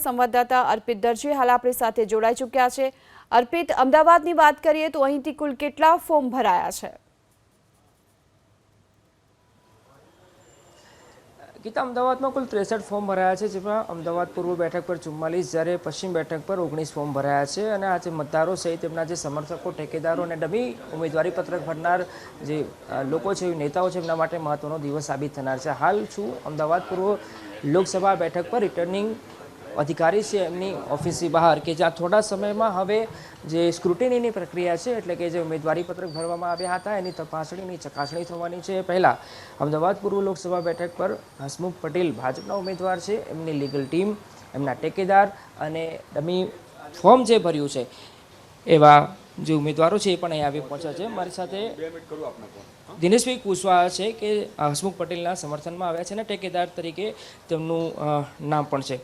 સંવાદદાતા અર્પિત દરજી હાલ આપણી સાથે જોડાઈ ચૂક્યા છે। અર્પિત, અમદાવાદની વાત કરીએ તો અહીંથી કુલ કેટલા ફોર્મ ભરાયા છે? ગીતા, અમદાવાદમાં કુલ 63 ફોર્મ ભરાયા છે, જેમાં અમદાવાદ પૂર્વ બેઠક પર 44, જ્યારે પશ્ચિમ બેઠક પર 19 ફોર્મ ભરાયા છે। અને આજે મતદારો સહિત તેમના જે સમર્થકો, ઠેકેદારો અને ડમી ઉમેદવારી પત્રક ભરનાર જે લોકો છે, નેતાઓ છે, એમના માટે મહત્વનો દિવસ સાબિત થનાર છે। હાલ છું અમદાવાદ પૂર્વ લોકસભા બેઠક પર રિટર્નિંગ અધિકારી છે એમની ઓફિસની બહાર, કે જ્યાં થોડા સમયમાં હવે જે સ્ક્રુટિનીની પ્રક્રિયા છે, એટલે કે જે ઉમેદવારી પત્રક ભરવામાં આવ્યા હતા એની તપાસણીની ચકાસણી થવાની છે। પહેલાં અમદાવાદ પૂર્વ લોકસભા બેઠક પર હસમુખ પટેલ ભાજપના ઉમેદવાર છે, એમની લીગલ ટીમ, એમના ટેકેદાર અને ડમી ફોર્મ જે ભર્યું છે એવા જે ઉમેદવારો છે એ પણ અહીં આવી પહોંચ્યા છે। મારી સાથે દિનેશભાઈ કુશવાહા છે કે હસમુખ પટેલના સમર્થનમાં આવ્યા છે અને ટેકેદાર તરીકે તેમનું નામ પણ છે।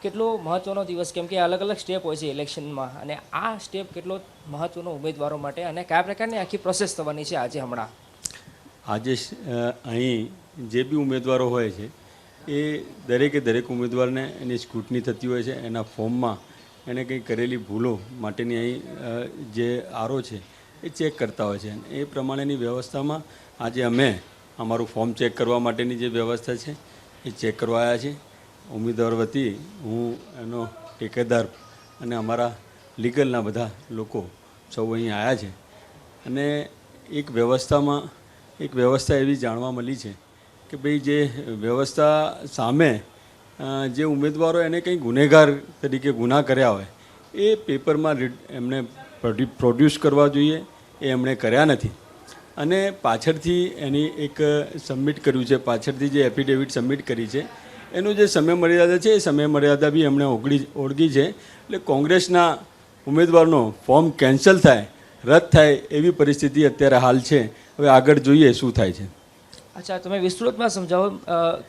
કેટલો મહત્વનો દિવસ, કેમ કે અલગ અલગ સ્ટેપ હોય છે ઇલેક્શનમાં, અને આ સ્ટેપ કેટલો મહત્વનો ઉમેદવારો માટે, અને કયા પ્રકારની આખી પ્રોસેસ થવાની છે આજે હમણાં? આજે અહીં જે બી ઉમેદવારો હોય છે એ દરેક ઉમેદવારને એની સ્ક્રુટની થતી હોય છે, એના ફોર્મમાં એને કંઈ કરેલી ભૂલો માટેની અહીં જે આરો છે એ ચેક કરતા હોય છે। એ પ્રમાણેની વ્યવસ્થામાં આજે અમે અમારું ફોર્મ ચેક કરવા માટેની જે વ્યવસ્થા છે એ ચેક કરવા આવ્યા છીએ। ઉમેદવાર વતી હું એનો ટેકેદાર અને અમારા લીગલના બધા લોકો સૌ અહીં આવ્યા છે। અને એક વ્યવસ્થા એવી જાણવા મળી છે કે ભાઈ જે વ્યવસ્થા સામે જે ઉમેદવારો એને કંઈ ગુનેગાર તરીકે ગુના કર્યા હોય એ પેપરમાં એમને પ્રોડ્યુસ કરવા જોઈએ, એ એમણે કર્યા નથી। અને પાછળથી એની એક સબમિટ કર્યું છે, પાછળથી જે એફિડેવિટ સબમિટ કરી છે એનો જે સમય મર્યાદા છે એ સમય મર્યાદા બી એમણે ઓળગી છે। એટલે કોંગ્રેસના ઉમેદવારનો ફોર્મ કેન્સલ થાય, રદ થાય એવી પરિસ્થિતિ અત્યારે હાલ છે। હવે આગળ જોઈએ શું થાય છે। અચ્છા, તમે વિસ્તૃતમાં સમજાવો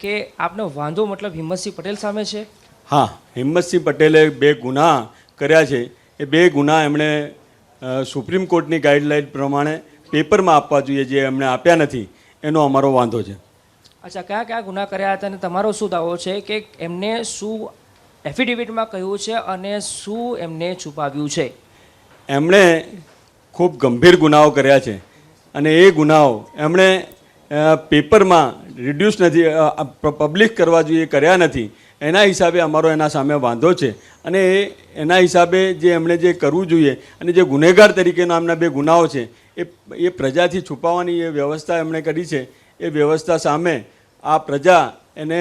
કે આપનો વાંધો મતલબ હિંમતસિંહ પટેલ સામે છે? હા, હિંમતસિંહ પટેલે 2 ગુના કર્યા છે। એ 2 ગુના એમણે સુપ્રીમ કોર્ટની ગાઈડલાઇન પ્રમાણે પેપરમાં આપવા જોઈએ, જે એમણે આપ્યા નથી, એનો અમારો વાંધો છે। અચ્છા, કયા ગુના કર્યા હતા અને તમારો શું દાવો છે કે એમને શું એફિડેવિટમાં કહ્યું છે અને શું એમને છુપાવ્યું છે? એમણે ખૂબ ગંભીર ગુનાઓ કર્યા છે અને એ ગુનાઓ એમણે પેપરમાં રિડ્યુસ નથી, પબ્લિક કરવા જોઈએ, કર્યા નથી। એના હિસાબે અમારો એના સામે વાંધો છે। અને એના હિસાબે જે એમણે જે કરવું જોઈએ અને જે ગુનેગાર તરીકેના એમના 2 ગુનાઓ છે એ પ્રજાથી છુપાવવાની એ વ્યવસ્થા એમણે કરી છે। એ વ્યવસ્થા સામે આ પ્રજા એને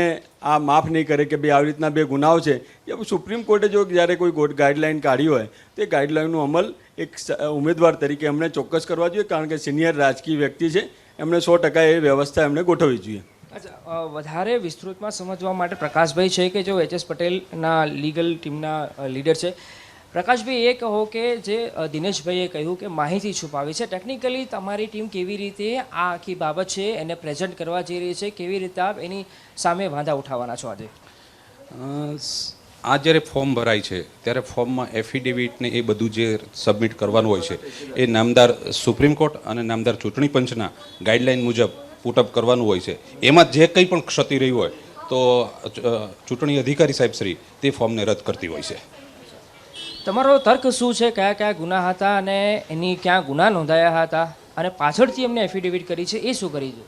આ માફ નહીં કરે કે ભાઈ આવી રીતના 2 ગુનાઓ છે। એ સુપ્રીમ કોર્ટે જો જ્યારે કોઈ ગાઈડલાઇન કાઢી હોય તો એ ગાઈડલાઇનનો અમલ એક ઉમેદવાર તરીકે એમણે ચોક્કસ કરવા જોઈએ, કારણ કે સિનિયર રાજકીય વ્યક્તિ છે, એમણે 100% એ વ્યવસ્થા એમણે ગોઠવવી જોઈએ। અચ્છા, વધારે વિસ્તૃતમાં સમજવા માટે પ્રકાશભાઈ છે કે જો એચ.એસ. પટેલના લીગલ ટીમના લીડર છે। પ્રકાશભાઈ, એ કહો કે જે દિનેશભાઈએ કહ્યું કે માહિતી છુપાવી છે, ટેકનિકલી તમારી ટીમ કેવી રીતે આ આખી બાબત છે એને પ્રેઝન્ટ કરવા જઈ રહી છે, કેવી રીતે આપ એની સામે વાંધા ઉઠાવવાના છો આજે? આ જ્યારે ફોર્મ ભરાય છે ત્યારે ફોર્મમાં એફિડેવિટ ને એ બધું જે સબમિટ કરવાનું હોય છે એ નામદાર સુપ્રીમ કોર્ટ અને નામદાર ચૂંટણી પંચના ગાઈડલાઇન મુજબ પુટઅપ કરવાનું હોય છે। એમાં જે કંઈ પણ ક્ષતિ રહી હોય તો ચૂંટણી અધિકારી સાહેબ શ્રી તે ફોર્મને રદ કરતી હોય છે। તમારો તર્ક શું છે? કયા ગુના હતા અને એની ક્યાં ગુના નોંધાયા હતા અને પાછળથી એમને એફિડેવિટ કરી છે એ શું કરી છે?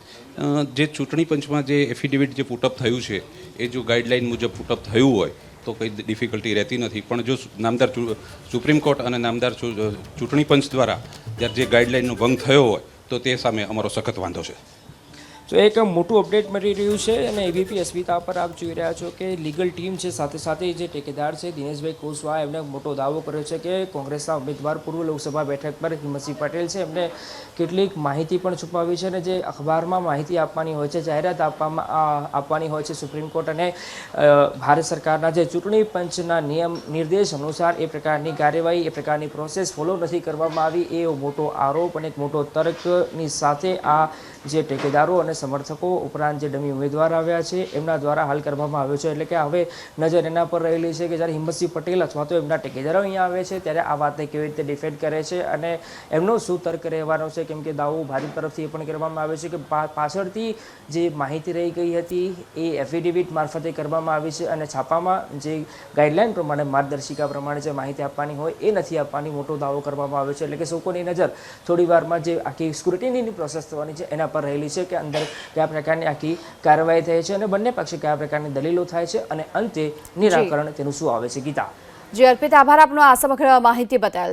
જે ચૂંટણી પંચમાં જે એફિડેવિટ જે પુટઅપ થયું છે એ જો ગાઈડલાઇન મુજબ પુટઅપ થયું હોય તો કંઈ ડિફિકલ્ટી રહેતી નથી, પણ જો નામદાર સુપ્રીમ કોર્ટ અને નામદાર ચૂંટણી પંચ દ્વારા જ્યારે જે ગાઈડલાઇનનો ભંગ થયો હોય તો તે સામે અમારો સખત વાંધો છે। તો એક મોટું અપડેટ મળી રહ્યું છે અને એબીપી અસ્મિતા પર આપ જોઈ રહ્યા છો કે લીગલ ટીમ છે, સાથે સાથે જે ટેકેદાર છે દિનેશભાઈ કુશવાહા, એમણે મોટો દાવો કર્યો છે કે કોંગ્રેસના ઉમેદવાર પૂર્વ લોકસભા બેઠક પર હિંમતસિંહ પટેલ છે, એમને કેટલીક માહિતી પણ છુપાવી છે અને જે અખબારમાં માહિતી આપવાની હોય છે, જાહેરાત આપવાની હોય છે સુપ્રીમ કોર્ટ અને ભારત સરકારના જે ચૂંટણી પંચના નિર્દેશ અનુસાર એ પ્રકારની કાર્યવાહી, એ પ્રકારની પ્રોસેસ ફોલો નથી કરવામાં આવી, એ મોટો આરોપ અને એક મોટો તર્કની સાથે આ જે ટેકેદારો અને સમર્થકો ઉપરાંત જે ડમી ઉમેદવાર આવ્યા છે એમના દ્વારા હાલ કરવામાં આવ્યો છે. એટલે કે હવે નજર એના પર રહેલી છે કે જ્યારે હિંમતસિંહ પટેલ અથવા તો એમના ટેકેદારો અહીંયા આવે છે ત્યારે આ વાતને કેવી રીતે ડિફેન્ડ કરે છે અને એમનો શું તર્ક રહેવાનો છે. કેમ કે દાવો ભાજપ તરફથી એ પણ કરવામાં આવે છે કે પાછળથી જે માહિતી રહી ગઈ હતી એ એફિડેવિટ મારફતે કરવામાં આવી છે અને છાપામાં જે ગાઈડલાઈન પ્રમાણે માર્ગદર્શિકા પ્રમાણે જે માહિતી આપવાની હોય એ નથી આપવાની મોટો દાવો કરવામાં આવે છે. એટલે કે લોકોની નજર થોડી વારમાં જે આખી સ્ક્રુટિનીની પ્રોસેસ થવાની છે એના પર રહેલી છે કે અંદર કયા પ્રકારની આખી કાર્યવાહી થાય છે અને બંને પક્ષે કયા પ્રકારની દલીલો થાય છે અને અંતે નિરાકરણ તેનું શું આવે છે. ગીતા. જી અર્પિત, આભાર આપનો આ સમગ્ર માહિતી બતાવેલ.